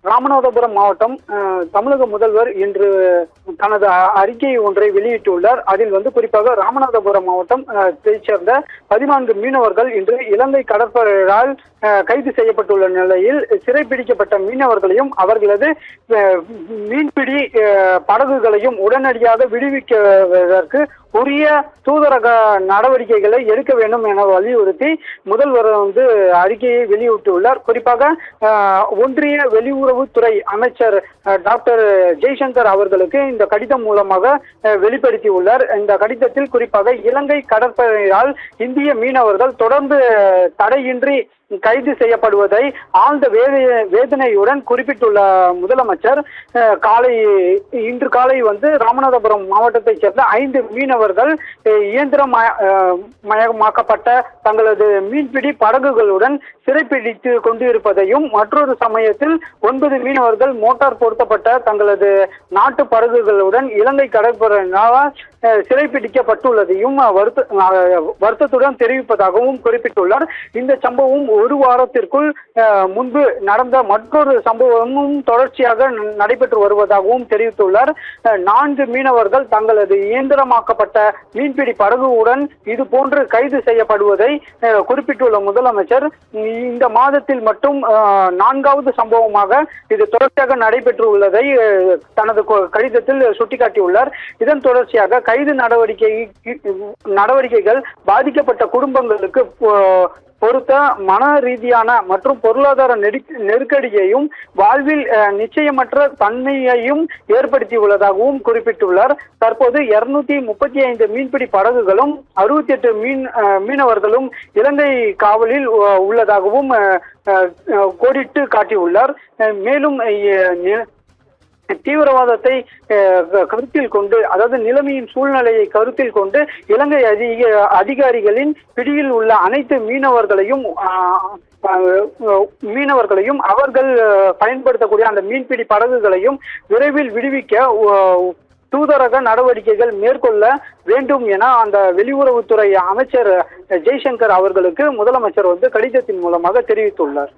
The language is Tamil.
ராமநாதபுரம் மாவட்டம் தமிழக முதல்வர் இன்று தனது அறிக்கை ஒன்றை வெளியிட்டுள்ளார். அதில் குறிப்பாக ராமநாதபுரம் மாவட்டம் சேர்ந்த 14 மீனவர்கள் இன்று இலங்கை கடற்படையால் கைது செய்யப்பட்டுள்ள நிலையில் சிறைப்பிடிக்கப்பட்ட மீனவர்களையும் அவர்களது மீன்பிடி படகுகளையும் உடனடியாக விடுவிப்பதற்கு உரிய தூதரக நடவடிக்கைகளை எடுக்க வேண்டும் என வலியுறுத்தி முதல்வர் அறிக்கையை வெளியிட்டுள்ளார். குறிப்பாக ஒன்றிய வெளியுறவுத்துறை அமைச்சர் டாக்டர் ஜெய்சங்கர் அவர்களுக்கு இந்த கடிதம் மூலமாக வெளிப்படுத்தியுள்ளார். இந்த கடிதத்தில் குறிப்பாக இலங்கை கடற்படையால் இந்திய மீனவர்கள் தொடர்ந்து தடையின்றி கைது செய்யப்படுவதை ஆழ்ந்த வேதனையுடன் குறிப்பிட்டுள்ள முதலமைச்சர் இன்று காலை ராமநாதபுரம் மாவட்டத்தைச் சேர்ந்த 5 மீனவர்கள் இயந்திரமயமாக்கப்பட்ட தங்களது மீன்பிடி படகுகளுடன் சிறைப்பிடித்து கொண்டிருப்பதையும் மற்றொரு சமயத்தில் 9 மீனவர்கள் மோட்டார் பொருத்தப்பட்ட தங்களது நாட்டு படகுகளுடன் இலங்கை கடற்படையினரால் சிறைப்பிடிக்கப்பட்டுள்ளதையும் வருத்தத்துடன் தெரிவிப்பதாகவும் குறிப்பிட்டுள்ளார். இந்த சம்பவம் ஒரு வாரத்திற்குள் முன்பு நடந்த மற்றொரு சம்பவமும் தொடர்ச்சியாக நடைபெற்று வருவதாகவும் தெரிவித்துள்ளார். 4 மீனவர்கள் தங்களது இயந்திரமாக்கப்பட்ட மீன்பிடி படகுடன் இது போன்று கைது செய்யப்படுவதை குறிப்பிட்டுள்ள முதலமைச்சர் இந்த மாதத்தில் மட்டும் 4வது சம்பவமாக இது தொடர்ச்சியாக நடைபெற்று உள்ளதை தனது கடிதத்தில் சுட்டிக்காட்டியுள்ளார். இதன் தொடர்ச்சியாக கைது நடவடிக்கைகள் பாதிக்கப்பட்ட குடும்பங்களுக்கு பொறுத்த மன ரீதியான மற்றும் பொருளாதார நெருக்கடியையும் வாழ்வில் நிச்சயமற்ற தன்மையையும் ஏற்படுத்தியுள்ளதாகவும் குறிப்பிட்டுள்ளார். தற்போது 235 மீன்பிடி படகுகளும் 68 மீனவர்களும் இலங்கை காவலில் உள்ளதாகவும் கோடிட்டு காட்டியுள்ளார். மேலும் தீவிரவாதத்தை கருத்தில் கொண்டு, அதாவது நிலைமையின் சூழ்நிலையை கருத்தில் கொண்டு இலங்கை அதிகாரிகளின் பிடியில் உள்ள அனைத்து மீனவர்களையும் அவர்கள் பயன்படுத்தக்கூடிய அந்த மீன்பிடி படகுகளையும் விரைவில் விடுவிக்க தூதரக நடவடிக்கைகள் மேற்கொள்ள வேண்டும் என அந்த வெளியுறவுத்துறை அமைச்சர் ஜெய்சங்கர் அவர்களுக்கு முதலமைச்சர் கடிதத்தின் மூலமாக தெரிவித்துள்ளார்.